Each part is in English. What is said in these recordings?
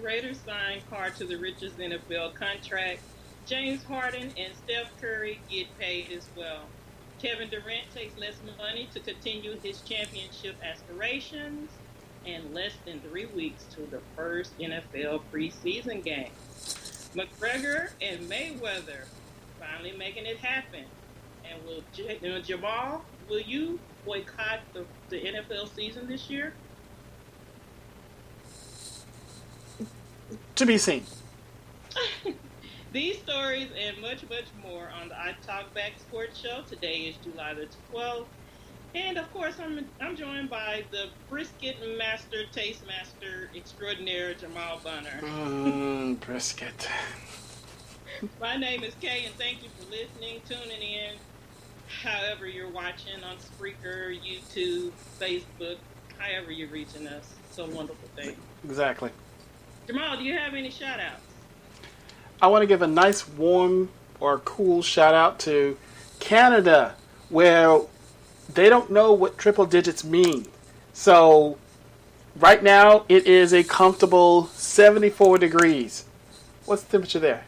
Raiders sign Carr to the richest NFL contract. James Harden and Steph Curry get paid as well. Kevin Durant takes less money to continue his championship aspirations. And less than 3 weeks to the first NFL preseason game. McGregor and Mayweather finally making it happen. And Jamal, will you boycott the NFL season this year? To be seen. These stories and much, much more on the I Talk Back Sports Show. Today is July the 12th. And of course, I'm joined by the brisket master, taste master extraordinaire, Jamal Bunner. Brisket. My name is Kay, and thank you for listening, tuning in, however you're watching on Spreaker, YouTube, Facebook, however you're reaching us. It's a wonderful thing. Exactly. Jamal, do you have any shout-outs? I want to give a nice, warm, or cool shout-out to Canada, where they don't know what triple digits mean. So, right now, it is a comfortable 74 degrees. What's the temperature there?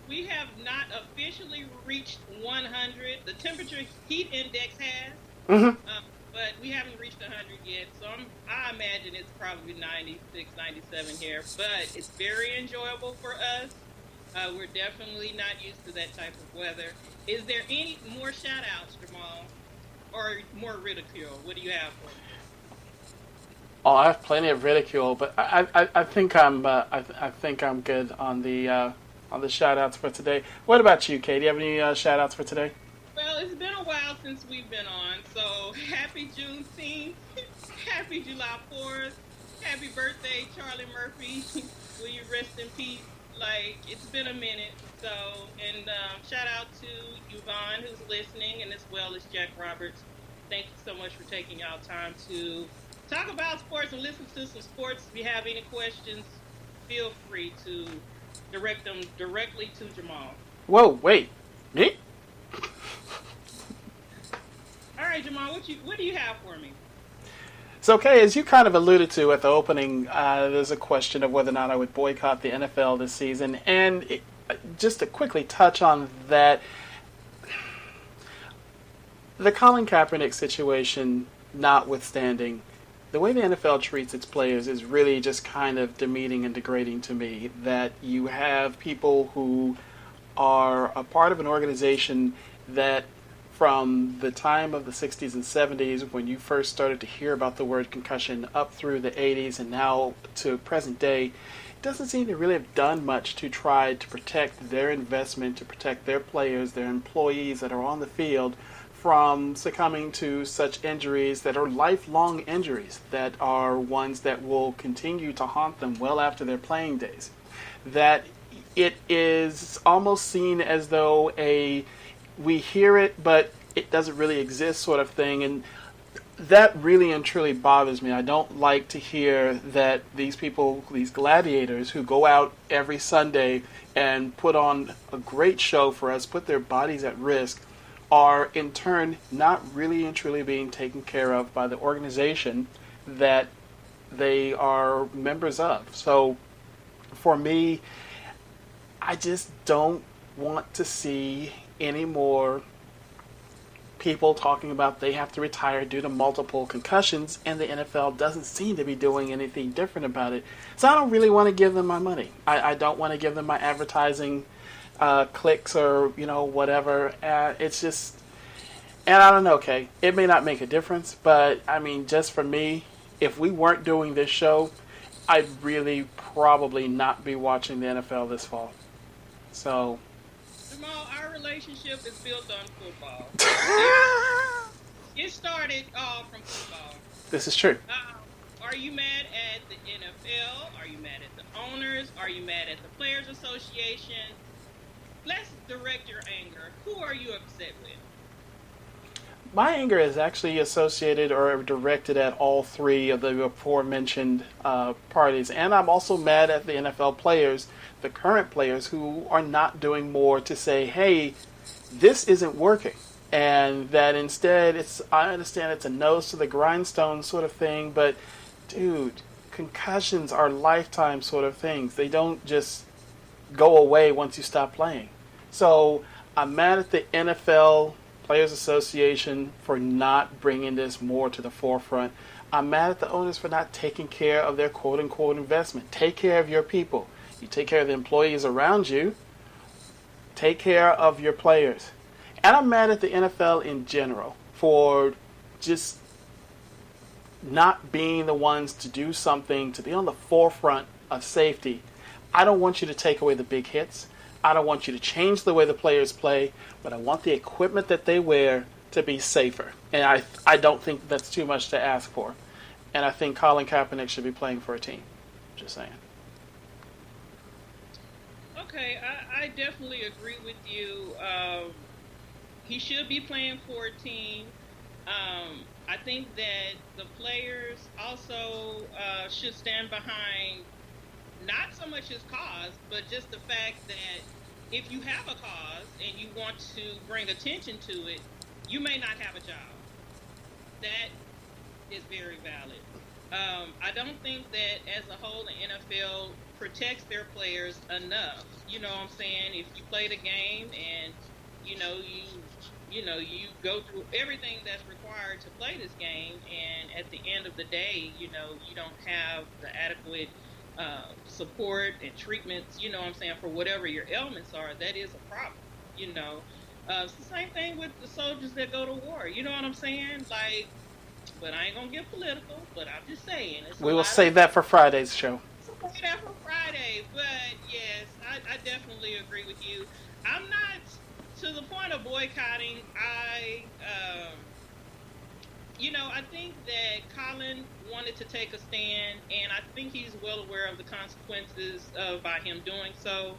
We have not officially reached 100. The temperature heat index has, but we haven't reached 100 yet. So I imagine it's probably 96, 97 here. But it's very enjoyable for us. We're definitely not used to that type of weather. Is there any more shout-outs, Jamal? Or more ridicule? What do you have for me? Oh, I have plenty of ridicule, but I think I'm good on the shout outs for today. What about you, Kay? Do you have any shout outs for today? Well, it's been a while since we've been on, so happy Juneteenth, happy July 4th, happy birthday, Charlie Murphy. Will you rest in peace? Like, it's been a minute. So, and shout out to Yvonne who's listening, and as well as Jack Roberts. Thank you so much for taking y'all time to talk about sports and listen to some sports. If you have any questions, feel free to direct them directly to Jamal. Whoa, wait, me? All right, Jamal, what do you have for me? So, Kay, as you kind of alluded to at the opening, there's a question of whether or not I would boycott the NFL this season. And just to quickly touch on that, the Colin Kaepernick situation notwithstanding, the way the NFL treats its players is really just kind of demeaning and degrading to me. That you have people who are a part of an organization that from the time of the 60s and 70s, when you first started to hear about the word concussion, up through the 80s and now to present day, it doesn't seem to really have done much to try to protect their investment, to protect their players, their employees that are on the field from succumbing to such injuries that are lifelong injuries, that are ones that will continue to haunt them well after their playing days. That it is almost seen as though we hear it, but it doesn't really exist sort of thing. And that really and truly bothers me. I don't like to hear that these people, these gladiators who go out every Sunday and put on a great show for us, put their bodies at risk, are in turn not really and truly being taken care of by the organization that they are members of. So for me, I just don't want to see any more people talking about they have to retire due to multiple concussions, and the NFL doesn't seem to be doing anything different about it. So I don't really want to give them my money. I don't want to give them my advertising clicks or whatever. It's just, and I don't know, okay, it may not make a difference, but I mean, just for me, if we weren't doing this show, I'd really probably not be watching the NFL this fall. So Jamal, our relationship is built on football. It started all from football. This is true. Are you mad at the NFL? Are you mad at the owners? Are you mad at the Players Association? Let's direct your anger. Who are you upset with? My anger is actually associated or directed at all three of the aforementioned parties. And I'm also mad at the NFL players, the current players, who are not doing more to say, hey, this isn't working. And that instead, I understand it's a nose to the grindstone sort of thing, but dude, concussions are lifetime sort of things. They don't just go away once you stop playing. So I'm mad at the NFL Players Association for not bringing this more to the forefront. I'm mad at the owners for not taking care of their quote-unquote investment. Take care of your people. You take care of the employees around you. Take care of your players. And I'm mad at the NFL in general for just not being the ones to do something, to be on the forefront of safety. I don't want you to take away the big hits. I don't want you to change the way the players play, but I want the equipment that they wear to be safer. And I don't think that's too much to ask for. And I think Colin Kaepernick should be playing for a team. Just saying. Okay, I definitely agree with you. He should be playing for a team. I think that the players also should stand behind not so much his cause, but just the fact that if you have a cause and you want to bring attention to it, you may not have a job. That is very valid. I don't think that as a whole the NFL protects their players enough. You know what I'm saying? If you play the game and you go through everything that's required to play this game, and at the end of the day, you don't have the adequate support and treatments, you know what I'm saying, for whatever your ailments are, that is a problem, It's the same thing with the soldiers that go to war, you know what I'm saying? Like, but I ain't gonna get political, but I'm just saying. We will save that for Friday's show. Save that for Friday, but yes, I definitely agree with you. I'm not to the point of boycotting. I think that Colin wanted to take a stand, and I think he's well aware of the consequences by him doing so.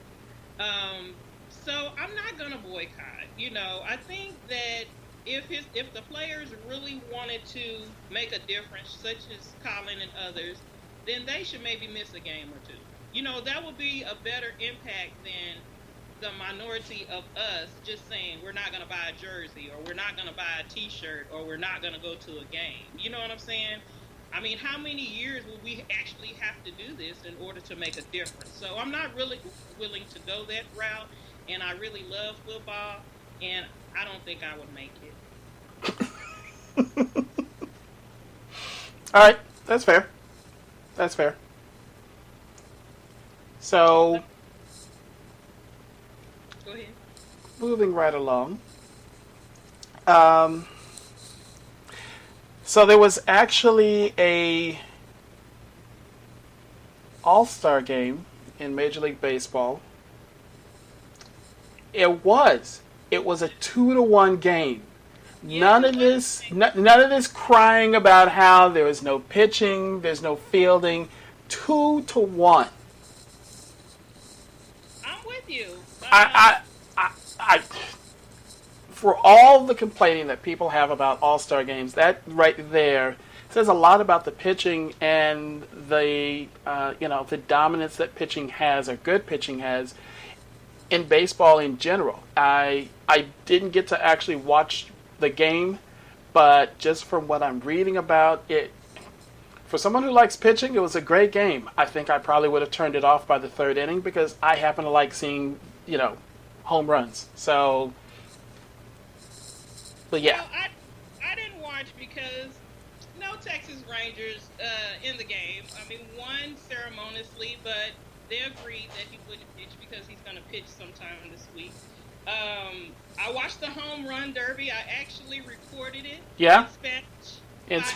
So I'm not gonna boycott. I think that if the players really wanted to make a difference, such as Colin and others, then they should maybe miss a game or two. That would be a better impact than the minority of us just saying we're not going to buy a jersey, or we're not going to buy a t-shirt, or we're not going to go to a game. You know what I'm saying? I mean, how many years will we actually have to do this in order to make a difference? So I'm not really willing to go that route, and I really love football, and I don't think I would make it. All right, that's fair. That's fair. So, go ahead. Moving right along. So there was actually a All-Star game in Major League Baseball. It was a 2-1 game. None of this crying about how there was no pitching, there's no fielding. 2-1. I'm with you. I for all the complaining that people have about All-Star games, that right there says a lot about the pitching and the the dominance that pitching has, or good pitching has, in baseball in general. I didn't get to actually watch the game, but just from what I'm reading about it, for someone who likes pitching, it was a great game. I think I probably would have turned it off by the third inning because I happen to like seeing, home runs. So, but yeah. Well, I didn't watch because no Texas Rangers in the game. I mean, won ceremoniously, but they agreed that he wouldn't pitch because he's going to pitch sometime this week. I watched the home run derby. I actually recorded it. Yeah. In Spanish. It's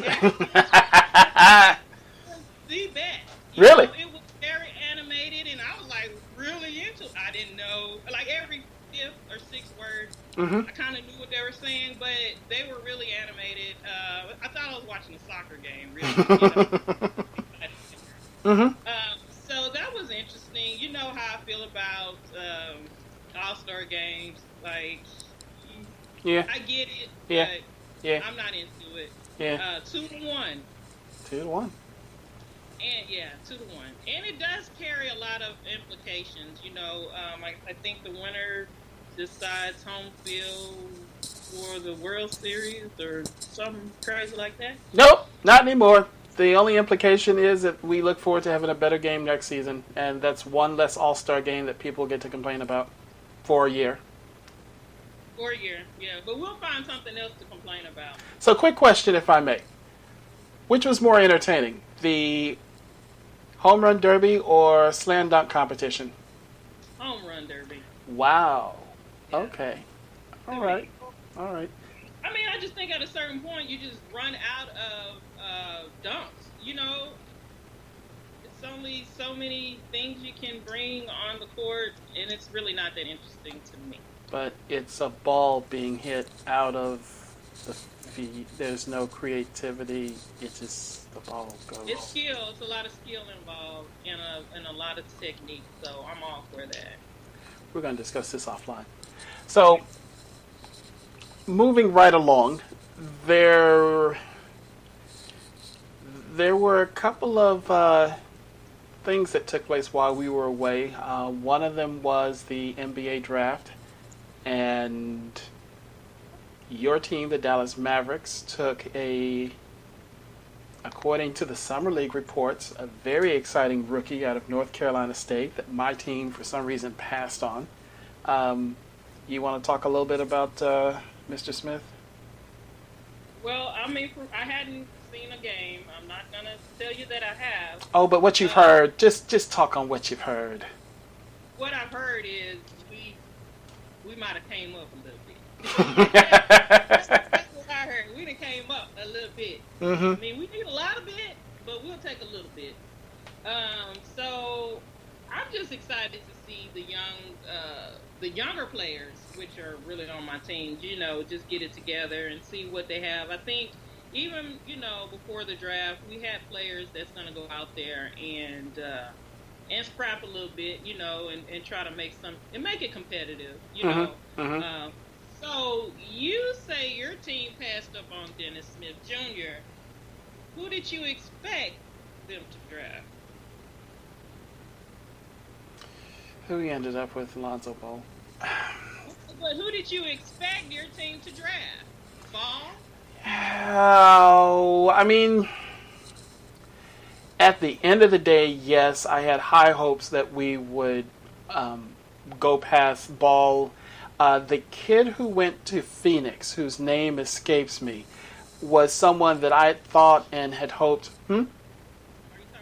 the best. Really? It was very animated, and I was like really into it. I didn't know, like, every fifth or sixth word, I kind of knew what they were saying, but they were really animated. I thought I was watching a soccer game, really. So that was interesting. You know how I feel about All-Star games. Like, yeah, I get it, but I'm not into it. Yeah. 2-1. 2-1. And 2-1, and it does carry a lot of implications. I think the winner decides home field for the World Series or something crazy like that. Nope, not anymore. The only implication is that we look forward to having a better game next season, and that's one less All-Star game that people get to complain about for a year. For a year, yeah. But we'll find something else to complain about. So, quick question, if I may. Which was more entertaining, the home run derby or slam dunk competition? Home run derby. Wow. Yeah. Okay. All right. I mean, I just think at a certain point you just run out of dunks. You know, it's only so many things you can bring on the court, and it's really not that interesting to me. But it's a ball being hit out of the feet. There's no creativity. It just, the ball goes. It's skill. It's a lot of skill involved and a lot of technique. So I'm all for that. We're going to discuss this offline. So, moving right along, there were a couple of things that took place while we were away. One of them was the NBA draft, and your team, the Dallas Mavericks, took according to the Summer League reports, a very exciting rookie out of North Carolina State that my team, for some reason, passed on. You want to talk a little bit about Mr. Smith? Well, I mean, I hadn't seen a game. I'm not going to tell you that I have. Oh, but what you've heard, just talk on what you've heard. What I've heard is we might have came up a little bit. That's what I heard. We done came up a little bit. Mm-hmm. I mean, we need a lot of it, but we'll take a little bit. So I'm just excited to see the younger players, which are really on my team, you know, just get it together and see what they have. I think even, you know, before the draft, we had players that's going to go out there and scrap a little bit, you know, and try to make it competitive, you know. Mm-hmm. So you say your team passed up on Dennis Smith Jr. Who did you expect them to draft? Who he ended up with, Lonzo Ball. But who did you expect your team to draft? Ball? Oh, I mean, at the end of the day, yes, I had high hopes that we would go past Ball. The kid who went to Phoenix, whose name escapes me, was someone that I thought and had hoped. Are you talking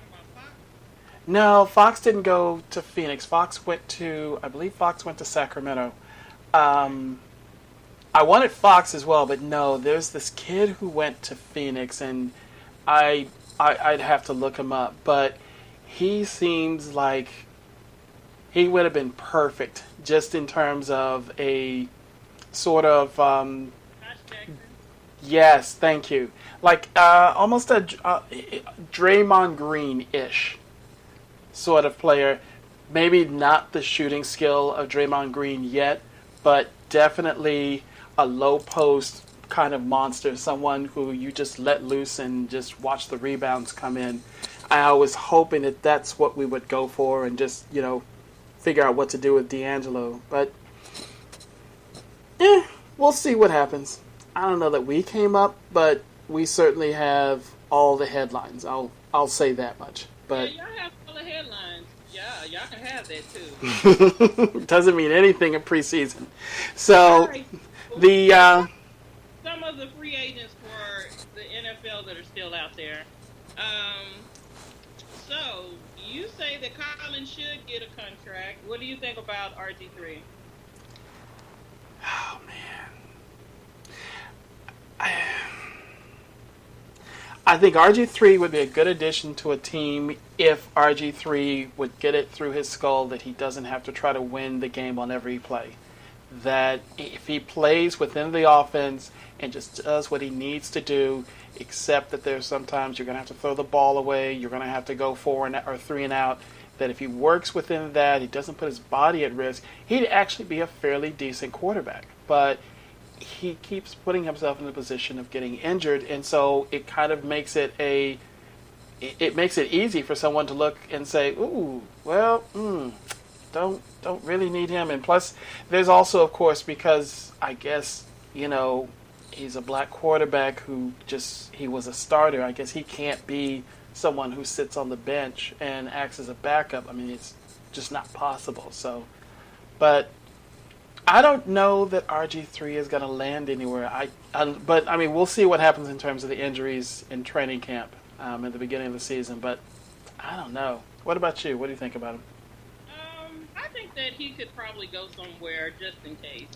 about Fox? No, Fox didn't go to Phoenix. I believe Fox went to Sacramento. I wanted Fox as well, but no, there's this kid who went to Phoenix, and I'd have to look him up, but he seems like he would have been perfect just in terms of a sort of yes, thank you, like almost a Draymond Green-ish sort of player. Maybe not the shooting skill of Draymond Green yet, but definitely a low post kind of monster, someone who you just let loose and just watch the rebounds come in. I was hoping that that's what we would go for and just, you know, figure out what to do with D'Angelo. But, we'll see what happens. I don't know that we came up, but we certainly have all the headlines. I'll say that much. But yeah, y'all have all the headlines. Yeah, y'all can have that too. Doesn't mean anything in preseason. So, Right. Some of the free agents for the NFL that are still out there. So, you say that Collins should get a contract. What do you think about RG3? Oh, man. I think RG3 would be a good addition to a team if RG3 would get it through his skull that he doesn't have to try to win the game on every play. That if he plays within the offense and just does what he needs to do, except that there's sometimes you're going to have to throw the ball away, you're going to have to go 3 and out, that if he works within that, he doesn't put his body at risk, he'd actually be a fairly decent quarterback. But he keeps putting himself in the position of getting injured, and so it kind of makes it easy for someone to look and say, ooh, well, don't really need him. And plus, there's also, of course, because I guess, you know, he's a black quarterback who he was a starter. I guess he can't be someone who sits on the bench and acts as a backup. I mean, it's just not possible. So, but I don't know that RG3 is going to land anywhere. But I mean, we'll see what happens in terms of the injuries in training camp at the beginning of the season. But I don't know. What about you? What do you think about him? I think that he could probably go somewhere just in case.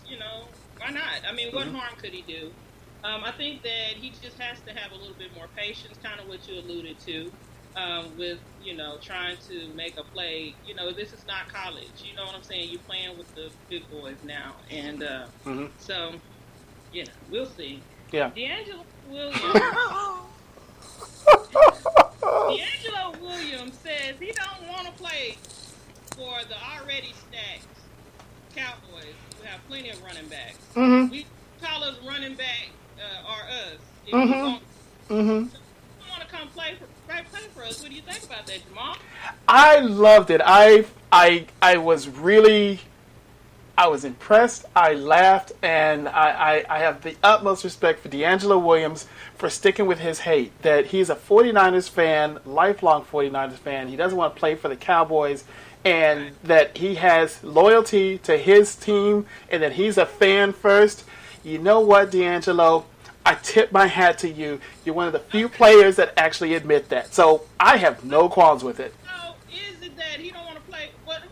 Why not? I mean, what harm could he do? I think that he just has to have a little bit more patience, kind of what you alluded to, with, trying to make a play. This is not college. You know what I'm saying? You're playing with the big boys now. And so, we'll see. Yeah. D'Angelo Williams says he don't want to play for the already stacked Cowboys who have plenty of running backs. Mm-hmm. We call us running back or us. If Mm-hmm. you want, Mm-hmm. you want to come play for us. What do you think about that, Jamal? I loved it. I was impressed. I laughed, and I have the utmost respect for D'Angelo Williams for sticking with his hate. That he's a 49ers fan, lifelong 49ers fan. He doesn't want to play for the Cowboys, and that he has loyalty to his team, and that he's a fan first. You know what, D'Angelo? I tip my hat to you. You're one of the few players that actually admit that. So I have no qualms with it. So is it that he don't want to play? What?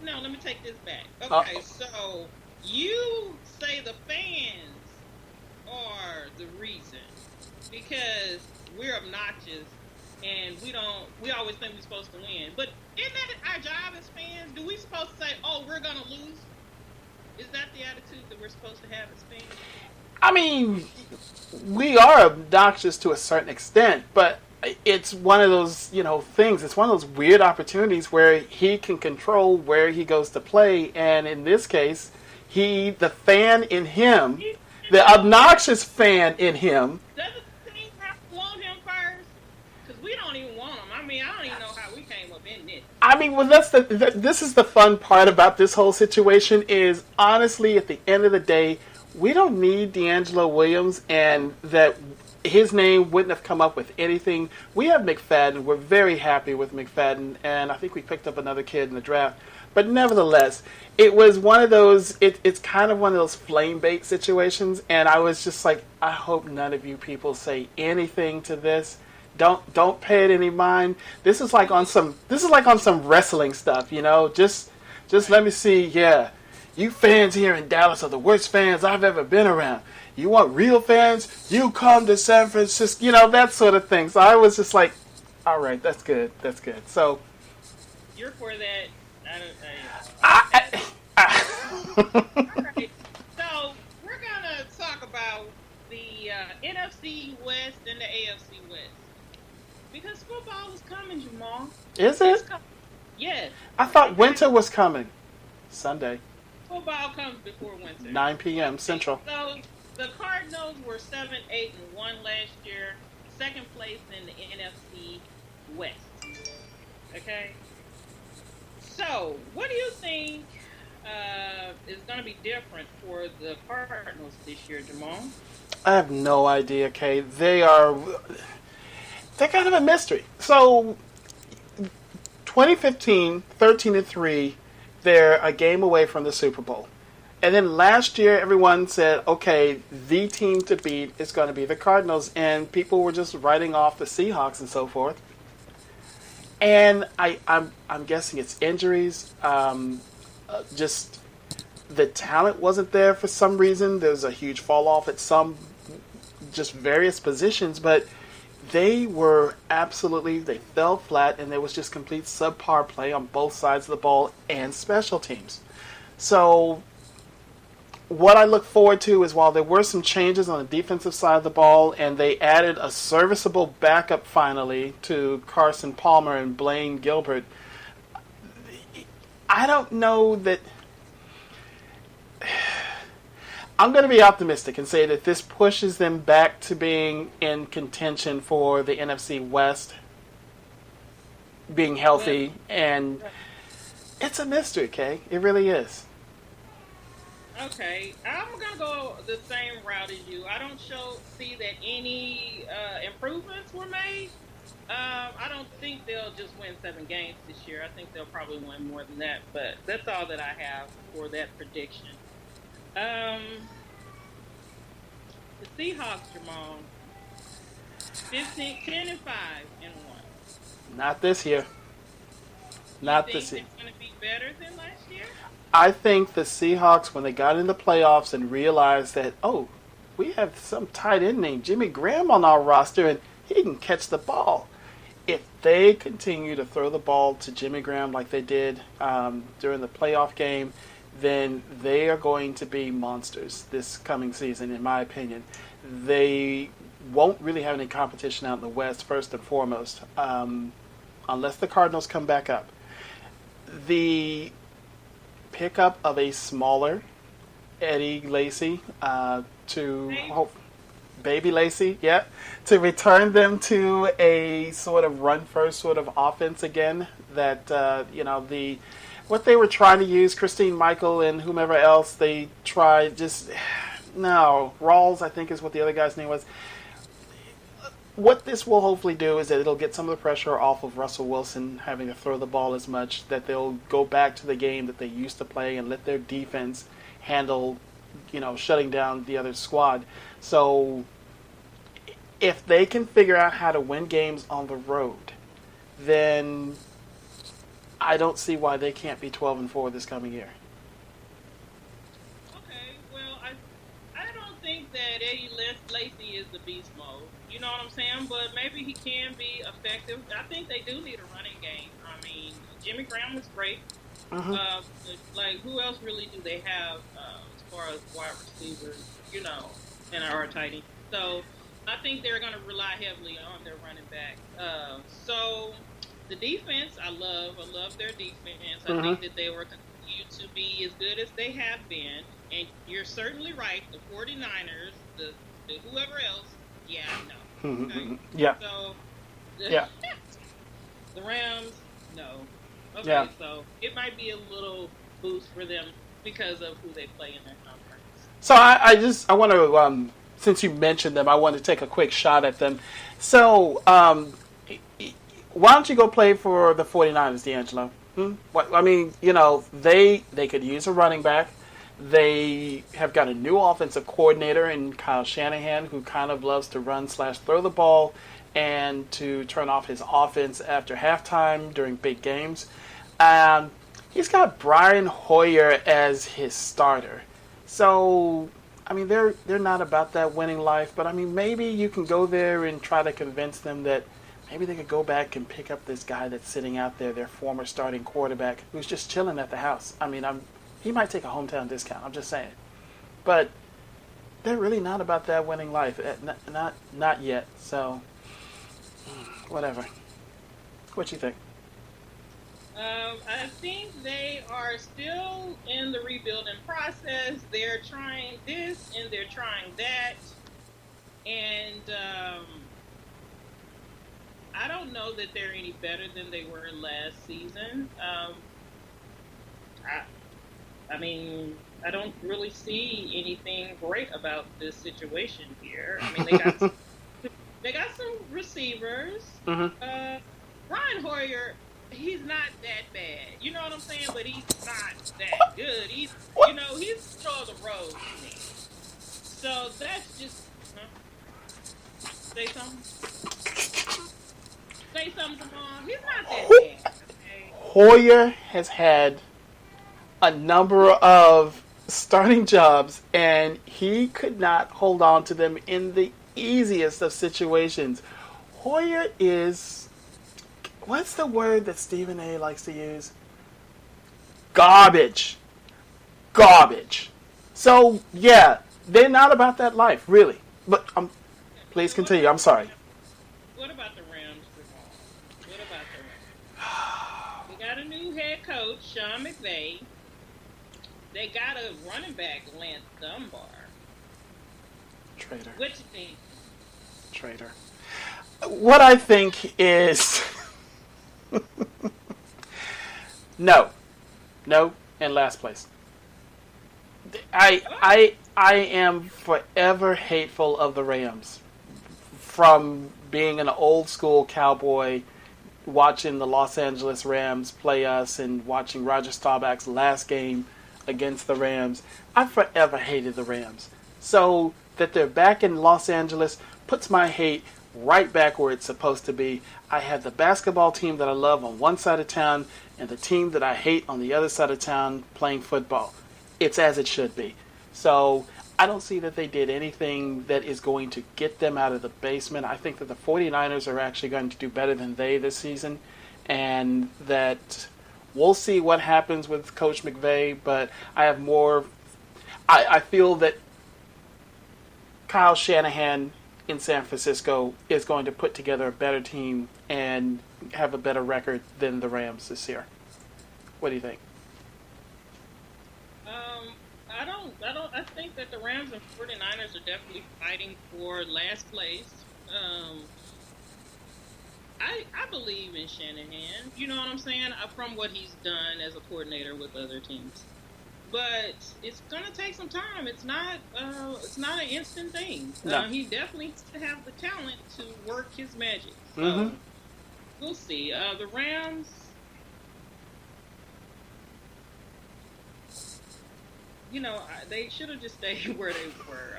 No, let me take this back. Okay, so you say the fans are the reason because we're obnoxious and we always think we're supposed to win. But isn't that our job as fans? Do we supposed to say, oh, we're going to lose? Is that the attitude that we're supposed to have as fans? I mean, we are obnoxious to a certain extent, but it's one of those, things. It's one of those weird opportunities where he can control where he goes to play, and in this case, the fan in him, the obnoxious fan in him. Doesn't the team have to want him first? Because we don't even want him. I mean, I don't even know how we came up in this. I mean, well, this is the fun part about this whole situation is, honestly, at the end of the day, we don't need D'Angelo Williams, and that his name wouldn't have come up with anything. We have McFadden. We're very happy with McFadden, and I think we picked up another kid in the draft. But nevertheless, it was one of those, it's kind of one of those flame bait situations, and I was just like, I hope none of you people say anything to this. Don't pay it any mind. This is like on some wrestling stuff, Just let me see, yeah. You fans here in Dallas are the worst fans I've ever been around. You want real fans? You come to San Francisco, that sort of thing. So I was just like, all right, that's good. So you're for that. I All right. So we're gonna talk about the NFC West and the AFC West because football is coming, Jamal. Is it? Yes. I thought winter was coming. Sunday. Football comes before winter. 9 p.m. Central. So the Cardinals were 7-8-1 last year, second place in the NFC West. Okay. So what do you think is going to be different for the Cardinals this year, Jamal? I have no idea, Kay. They're kind of a mystery. So 2015, 13-3. They're a game away from the Super Bowl. And then last year, everyone said, okay, the team to beat is going to be the Cardinals. And people were just writing off the Seahawks and so forth. And I'm guessing it's injuries. Just the talent wasn't there for some reason. There's a huge fall off at some just various positions. But they fell flat, and there was just complete subpar play on both sides of the ball and special teams. So what I look forward to is while there were some changes on the defensive side of the ball, and they added a serviceable backup finally to Carson Palmer and Blaine Gilbert, I don't know that... I'm going to be optimistic and say that this pushes them back to being in contention for the NFC West, being healthy, and it's a mystery, Kay. It really is. Okay, I'm gonna go the same route as you. I don't see that any improvements were made. I don't think they'll just win 7 games this year. I think they'll probably win more than that. But that's all that I have for that prediction. Um, the Seahawks, Jamal, 10-5-1. Not this year. You Not think this they're year. going to be better than last year? I think the Seahawks, when they got in the playoffs and realized that, oh, we have some tight end named Jimmy Graham on our roster and he can catch the ball. If they continue to throw the ball to Jimmy Graham like they did during the playoff game, then they are going to be monsters this coming season, in my opinion. They won't really have any competition out in the West, first and foremost, unless the Cardinals come back up. The pickup of a smaller Eddie Lacy to hope Baby Lacy, yeah, to return them to a sort of run first sort of offense again. That the what they were trying to use, Christine Michael and whomever else they tried, just no Rawls, I think is what the other guy's name was. What this will hopefully do is that it'll get some of the pressure off of Russell Wilson having to throw the ball as much, that they'll go back to the game that they used to play and let their defense handle, shutting down the other squad. So if they can figure out how to win games on the road, then I don't see why they can't be 12-4 this coming year. Okay, well, I don't think that Eddie Lacy is the beast mode. You know what I'm saying? But maybe he can be effective. I think they do need a running game. I mean, Jimmy Graham is great. Uh-huh. Who else really do they have as far as wide receivers? And our tight end. So I think they're going to rely heavily on their running back. So the defense, I love their defense. I think that they were continue to be as good as they have been. And you're certainly right. The 49ers, the whoever else, yeah, no. Okay? Yeah. So Yeah. the Rams, no. Okay, Yeah. so it might be a little boost for them because of who they play in their conference. So I want to, since you mentioned them, I want to take a quick shot at them. So why don't you go play for the 49ers, D'Angelo? What, I mean, they could use a running back. They have got a new offensive coordinator in Kyle Shanahan, who kind of loves to run/throw the ball and to turn off his offense after halftime during big games. He's got Brian Hoyer as his starter. So, I mean, they're not about that winning life, but I mean, maybe you can go there and try to convince them that maybe they could go back and pick up this guy that's sitting out there, their former starting quarterback, who's just chilling at the house. I mean, he might take a hometown discount. I'm just saying, but they're really not about that winning life. Not yet. So, whatever. What you think? I think they are still in the rebuilding process. They're trying this and they're trying that. And I don't know that they're any better than they were last season. I mean, I don't really see anything great about this situation here. I mean, they got some receivers. Brian Hoyer, he's not that bad. You know what I'm saying? But he's not that good. He's middle of the road to me. So that's just say something. Say something, Mom. He's not that bad. Okay? Hoyer has had a number of starting jobs, and he could not hold on to them in the easiest of situations. Hoyer is, what's the word that Stephen A. likes to use? Garbage. So, yeah, they're not about that life, really. But please continue. I'm sorry. What about the Rams, Jamal? What about the Rams? They got a new head coach, Sean McVay. They got a running back, Lance Dunbar. Traitor. What you think? Traitor. What I think is no, in last place. I am forever hateful of the Rams. From being an old school cowboy, watching the Los Angeles Rams play us and watching Roger Staubach's last game against the Rams, I forever hated the Rams. So that they're back in Los Angeles puts my hate right back where it's supposed to be. I have the basketball team that I love on one side of town and the team that I hate on the other side of town playing football. It's as it should be. So I don't see that they did anything that is going to get them out of the basement. I think that the 49ers are actually going to do better than they this season, and that we'll see what happens with Coach McVay, but I have more. I feel that Kyle Shanahan in San Francisco is going to put together a better team and have a better record than the Rams this year. What do you think? I think that the Rams and 49ers are definitely fighting for last place. I believe in Shanahan. You know what I'm saying? From what he's done as a coordinator with other teams. But it's gonna take some time. It's not an instant thing. No. He definitely needs to have the talent to work his magic. So Mm-hmm. we'll see. The Rams, they should have just stayed where they were.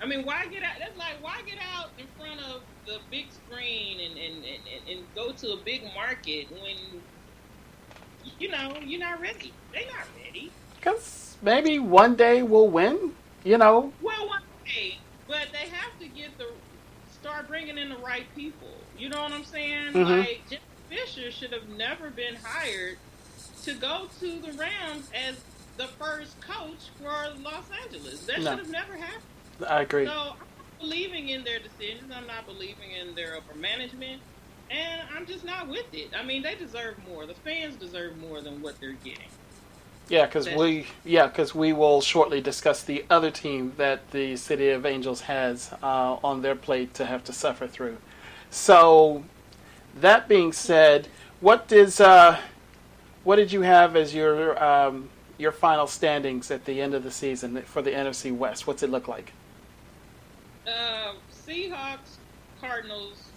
I mean, why get out? That's like, why get out in front of the big screen and go to a big market when you're not ready. They're not ready. Because maybe one day we'll win, Well, one day, but they have to start bringing in the right people. You know what I'm saying? Mm-hmm. Like, Jim Fisher should have never been hired to go to the Rams as the first coach for Los Angeles. That No. should have never happened. I agree. So I'm not believing in their decisions. I'm not believing in their upper management. And I'm just not with it. I mean, they deserve more. The fans deserve more than what they're getting. Yeah, because we will shortly discuss the other team that the City of Angels has on their plate to have to suffer through. So, that being said, what did you have as your final standings at the end of the season for the NFC West? What's it look like? Seahawks, Cardinals,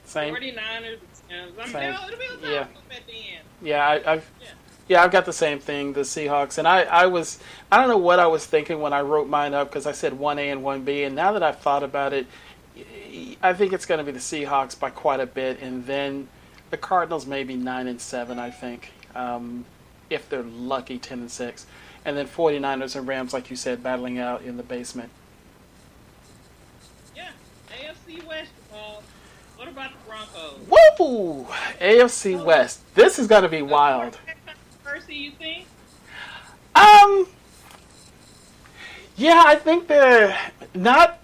Same. 49ers. Same. It'll be a toss Yeah. up at the end. Yeah, I've got the same thing, the Seahawks, and I don't know what I was thinking when I wrote mine up because I said 1A and 1B, and now that I've thought about it, I think it's going to be the Seahawks by quite a bit, and then the Cardinals maybe 9 and 7, I think, if they're lucky, 10 and 6, and then 49ers and Rams, like you said, battling out in the basement. Yeah, AFC West. What about the Broncos? Woo! AFC West. This is going to be wild. Controversy, you think? Yeah, I think they're not.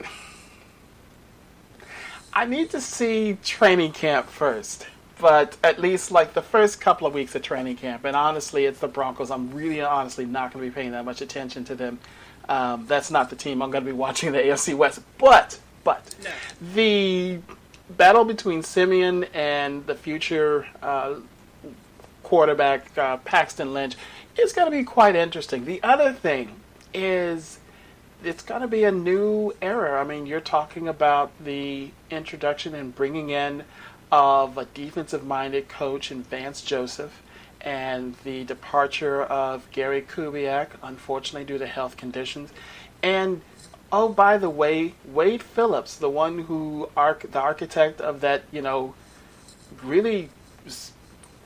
I need to see training camp first, but at least like the first couple of weeks of training camp. And honestly, it's the Broncos. I'm really honestly not going to be paying that much attention to them. That's not the team I'm going to be watching in the AFC West. But No. the battle between Simeon and the future quarterback Paxton Lynch is going to be quite interesting. The other thing is it's going to be a new era. I mean, you're talking about the introduction and bringing in of a defensive-minded coach in Vance Joseph and the departure of Gary Kubiak, unfortunately due to health conditions. And, oh, by the way, Wade Phillips, the one who, the architect of that,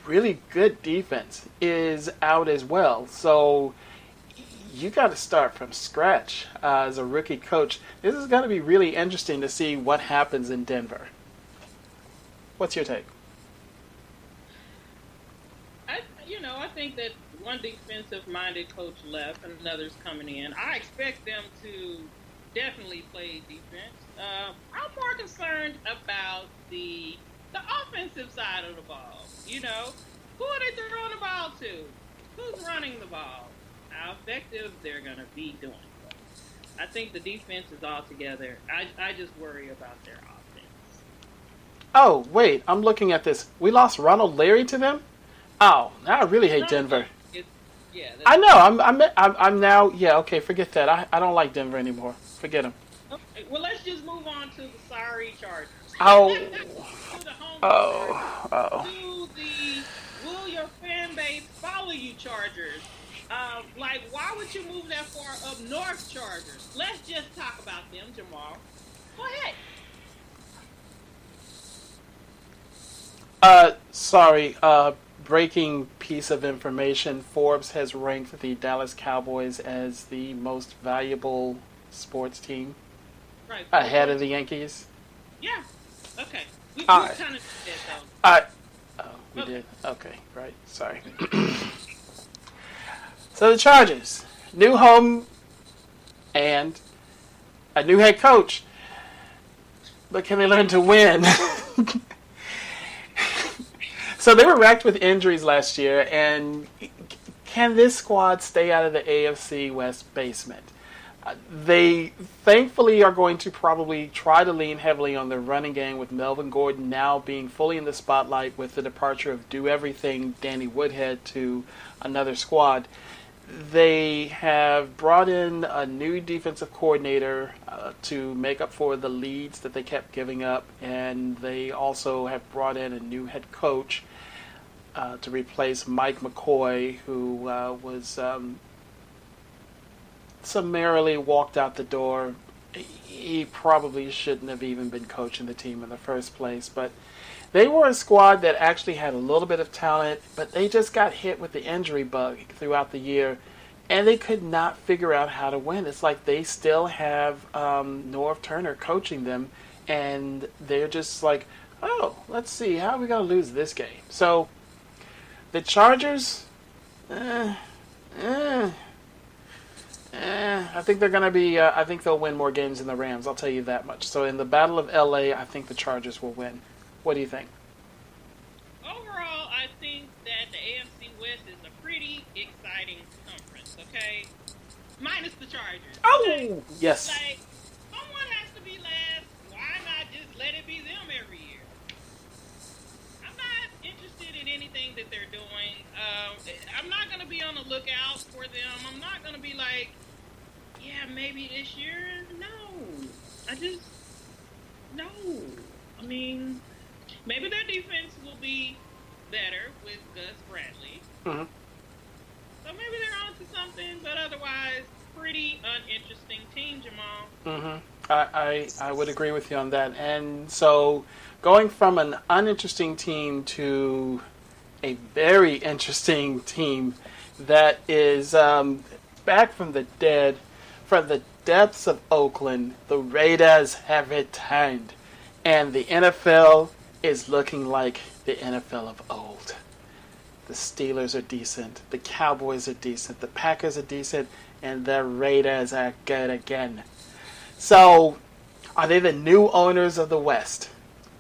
really good defense, is out as well. So you got to start from scratch as a rookie coach. This is going to be really interesting to see what happens in Denver. What's your take? I think that one defensive-minded coach left and another's coming in. I expect them to definitely play defense. I'm more concerned about the offensive side of the ball. Who are they throwing the ball to? Who's running the ball? How effective they're going to be doing it. I think the defense is all together. I just worry about their offense. Oh, wait, I'm looking at this. We lost Ronald Leary to them? Oh, now I really hate No, no, no. Denver. It's, yeah, I that's know. I'm now. Yeah. Okay. Forget that. I don't like Denver anymore. Forget them. okay. Well, let's just move on to the sorry Chargers. Oh. To the homeless Chargers. Oh. Oh. To the will your fan base follow you Chargers. Like, why would you move that far up north Chargers? Let's just talk about them, Jamal. Go ahead. Sorry. Breaking piece of information. Forbes has ranked the Dallas Cowboys as the most valuable sports team Right, ahead of the Yankees. Yeah. Okay. We All right. kind of did I. Oh, we though. Okay. did. Okay. Right. Sorry. So the Chargers, new home and a new head coach. But can they learn to win? So they were racked with injuries last year, and can this squad stay out of the AFC West basement? They thankfully are going to probably try to lean heavily on their running game, with Melvin Gordon now being fully in the spotlight with the departure of do everything Danny Woodhead to another squad. They have brought in a new defensive coordinator to make up for the leads that they kept giving up, and they also have brought in a new head coach to replace Mike McCoy, who was summarily walked out the door. He probably shouldn't have even been coaching the team in the first place, but they were a squad that actually had a little bit of talent, but they just got hit with the injury bug throughout the year, and they could not figure out how to win. It's like they still have Norv Turner coaching them, and they're just like, oh, let's see, how are we going to lose this game? So the Chargers, I think they're going to be. I think they'll win more games than the Rams. I'll tell you that much. So in the Battle of LA, I think the Chargers will win. What do you think? Overall, I think that the AFC West is a pretty exciting conference. Okay, minus the Chargers. Okay? Oh, yes. Like, someone has to be last. Why not just let it be them every year? I'm not interested in anything that they're doing. I'm not going to be on the lookout for them. I'm not going to be like, yeah, maybe this year. No. No. I mean, maybe their defense will be better with Gus Bradley. Mm-hmm. So maybe they're on to something, but otherwise, pretty uninteresting team, Jamal. Mm-hmm. I would agree with you on that. And so going from an uninteresting team to a very interesting team that is back from the dead, from the depths of Oakland, the Raiders have returned. And the NFL is looking like the NFL of old. The Steelers are decent, the Cowboys are decent, the Packers are decent, and the Raiders are good again. So, are they the new owners of the West?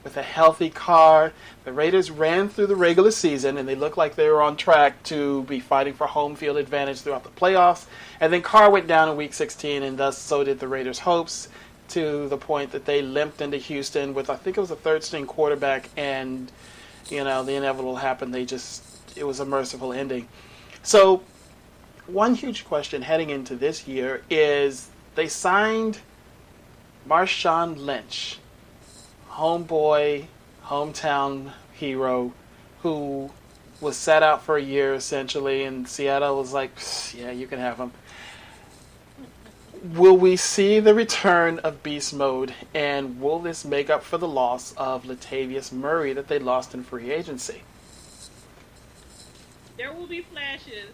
With a healthy Carr, the Raiders ran through the regular season, and they looked like they were on track to be fighting for home field advantage throughout the playoffs. And then Carr went down in Week 16, and thus so did the Raiders' hopes, to the point that they limped into Houston with, I think it was a third-string quarterback, and, the inevitable happened. It was a merciful ending. So, one huge question heading into this year is they signed Marshawn Lynch, homeboy, hometown hero, who was sat out for a year essentially, and Seattle was like, yeah, you can have him. Will we see the return of beast mode, and will this make up for the loss of Latavius Murray that they lost in free agency? There will be flashes,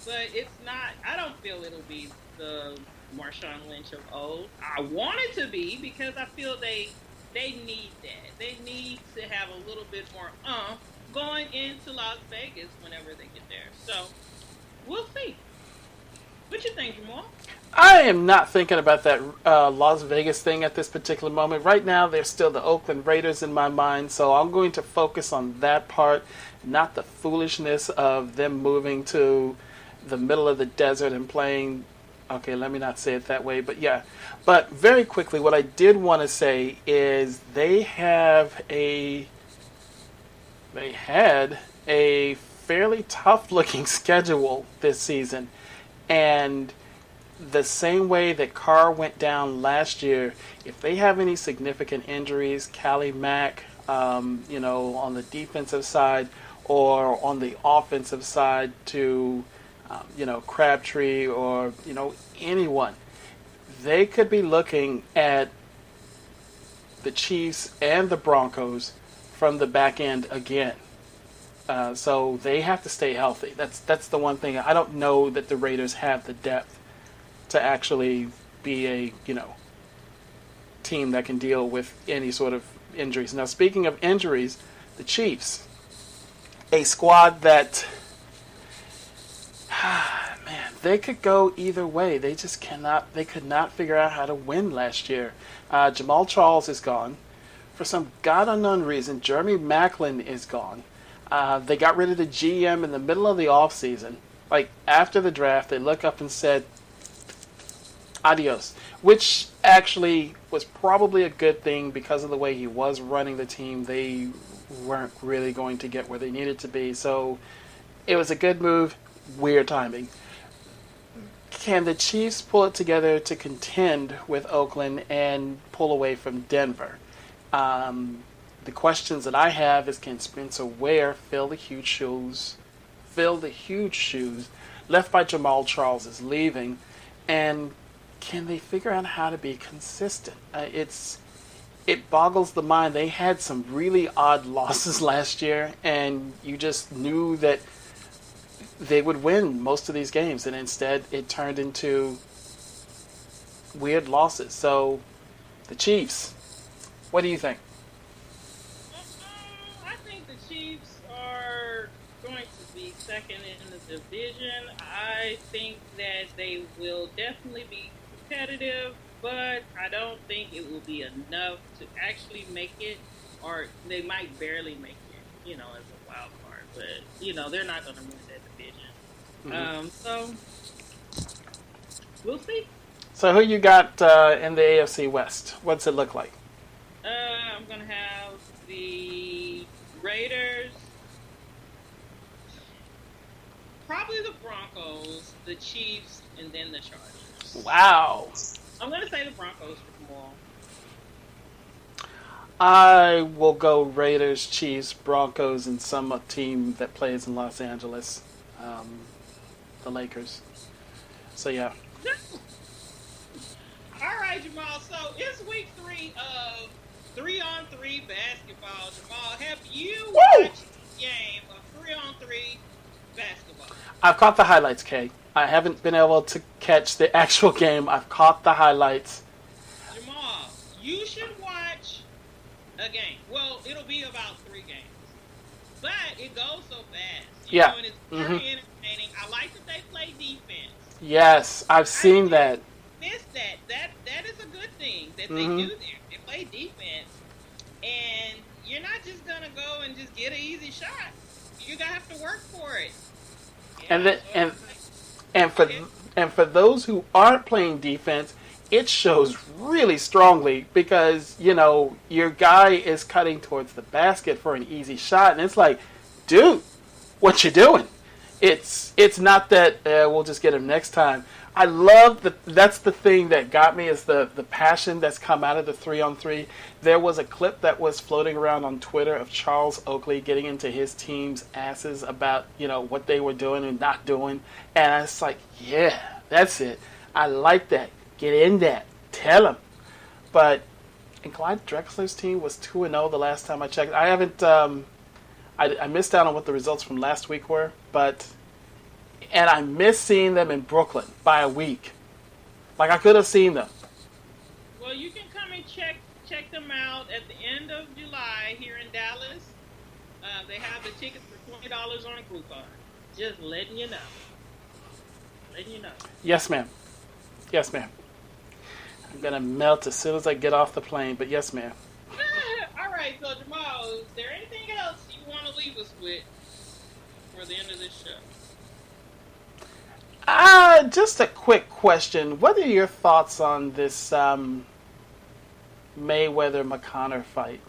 but it's not. I don't feel it'll be the Marshawn Lynch of old. I want it to be because I feel they need that. They need to have a little bit more going into Las Vegas whenever they get there. So we'll see. What you think, Jamal? I am not thinking about that Las Vegas thing at this particular moment. Right now, they're still the Oakland Raiders in my mind, so I'm going to focus on that part, not the foolishness of them moving to the middle of the desert and playing. Okay, let me not say it that way, but yeah. But very quickly, what I did want to say is they had a fairly tough-looking schedule this season, and the same way that Carr went down last year, if they have any significant injuries, Callie Mack, on the defensive side or on the offensive side to, Crabtree or, anyone, they could be looking at the Chiefs and the Broncos from the back end again. So they have to stay healthy. That's the one thing. I don't know that the Raiders have the depth to actually be a team that can deal with any sort of injuries. Now, speaking of injuries, the Chiefs, a squad that, man, they could go either way. They just cannot. They could not figure out how to win last year. Jamal Charles is gone. For some god unknown reason, Jeremy Maclin is gone. They got rid of the GM in the middle of the offseason. Like, after the draft, they look up and said, adios. Which actually was probably a good thing because of the way he was running the team. They weren't really going to get where they needed to be. So, it was a good move. Weird timing. Can the Chiefs pull it together to contend with Oakland and pull away from Denver? The questions that I have is, can Spencer Ware fill the huge shoes left by Jamal Charles is leaving, and can they figure out how to be consistent? It boggles the mind. They had some really odd losses last year, and you just knew that they would win most of these games, and instead it turned into weird losses. So, the Chiefs, what do you think? I think the Chiefs are going to be second in the division. I think that they will definitely be competitive, but I don't think it will be enough to actually make it, or they might barely make it, as a wild card. But, they're not going to win that division. Mm-hmm. So, we'll see. So who you got in the AFC West? What's it look like? I'm going to have the Raiders, probably the Broncos, the Chiefs, and then the Chargers. Wow. I'm going to say the Broncos for more. I will go Raiders, Chiefs, Broncos, and some team that plays in Los Angeles. The Lakers. So, yeah. All right, Jamal. So, it's week 3 of 3-on-3 basketball. Jamal, have you watched the game of 3-on-3 basketball? I've caught the highlights, Kay. I haven't been able to catch the actual game. I've caught the highlights. Jamal, you should watch a game. Well, it'll be about 3 games. But it goes so fast. You know, and it's very entertaining. I like that they play defense. Yes, I've seen that. Missed that. That is a good thing that they do there. They play defense. And you're not just going to go and just get an easy shot. You're going to have to work for it. And for those who aren't playing defense, it shows really strongly because, your guy is cutting towards the basket for an easy shot, and it's like, dude, what you doing? It's not that we'll just get him next time. I love that's the thing that got me is the passion that's come out of the 3-on-3. There was a clip that was floating around on Twitter of Charles Oakley getting into his team's asses about, what they were doing and not doing. And it's like, yeah, that's it. I like that. Get in that. Tell him. But and Clyde Drexler's team was 2-0 the last time I checked. I haven't I missed out on what the results from last week were, and I missed seeing them in Brooklyn by a week. Like, I could have seen them. Well, you can come and check them out at the end of July here in Dallas. They have the tickets for $20 on a Groupon. Just letting you know. Yes, ma'am. Yes, ma'am. I'm going to melt as soon as I get off the plane, but yes, ma'am. All right, so Jamal, is there anything else you want to leave us with for the end of this show? Just a quick question. What are your thoughts on this Mayweather-McConnor fight?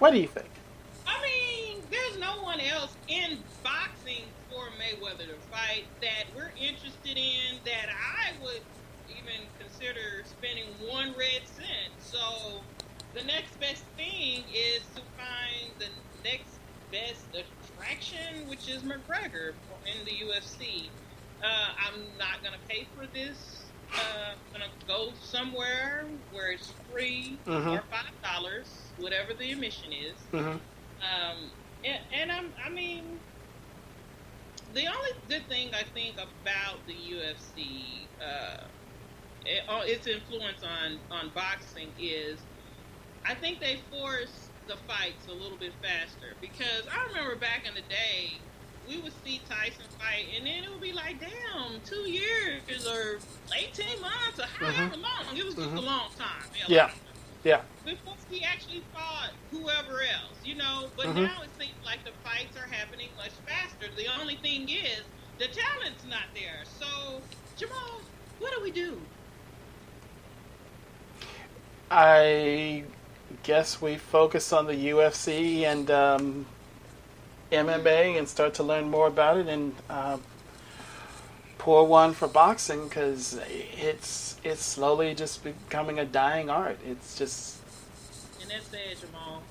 What do you think? I mean, there's no one else in boxing Mayweather to fight that we're interested in, that I would even consider spending 1 red cent. So the next best thing is to find the next best attraction, which is McGregor in the UFC. I'm not gonna pay for this. I'm gonna go somewhere where it's free or $5, whatever the admission is. And I mean, the only good thing I think about the UFC, its influence on boxing is, I think they force the fights a little bit faster, because I remember back in the day, we would see Tyson fight, and then it would be like, damn, 2 years or 18 months or however long. It was just a long time. Yeah. Before he actually fought whoever else, But now it seems like the fights are happening much faster. The only thing is, the talent's not there. So, Jamal, what do we do? I guess we focus on the UFC and MMA and start to learn more about it, and pour one for boxing, because it's slowly just becoming a dying art. It's just. And that's sad, Jamal.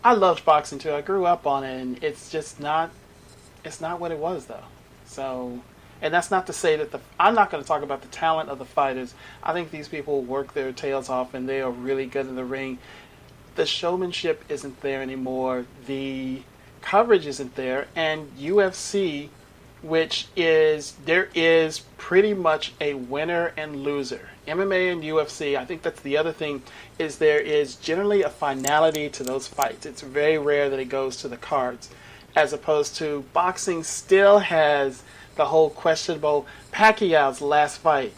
I loved boxing too. I grew up on it, and it's just not. It's not what it was, though. So, and that's not to say that I'm not going to talk about the talent of the fighters. I think these people work their tails off, and they are really good in the ring. The showmanship isn't there anymore. The coverage isn't there, and UFC, there is pretty much a winner and loser. MMA and UFC, I think that's the other thing, is there is generally a finality to those fights. It's very rare that it goes to the cards, as opposed to boxing still has the whole questionable Pacquiao's last fight.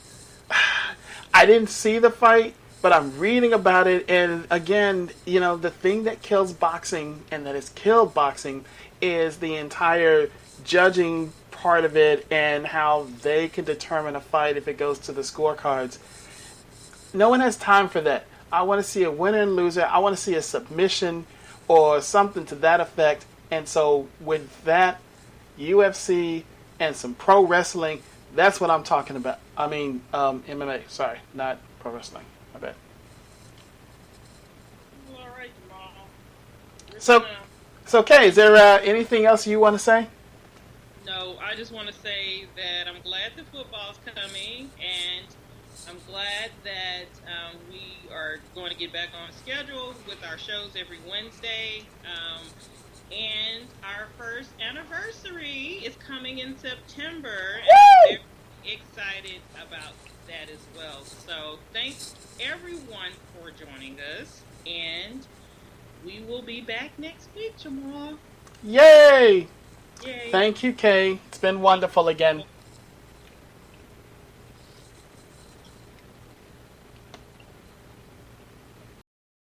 I didn't see the fight, but I'm reading about it, and again, the thing that kills boxing, and that has killed boxing, is the entire judging part of it, and how they can determine a fight if it goes to the scorecards. No one has time for that. I want to see a winner and loser. I want to see a submission or something to that effect. And so with that, UFC and some pro wrestling, that's what I'm talking about. I mean, MMA, sorry, not pro wrestling. My bad. All right, Jamal. So Kay, is there anything else you want to say? No, I just want to say that I'm glad the football's coming, and I'm glad that we are going to get back on schedule with our shows every Wednesday. And our first anniversary is coming in September, and I'm very excited about that as well. So thanks everyone for joining us, and we will be back next week, Jamal. Yay! Yay. Thank you, Kay. It's been wonderful again.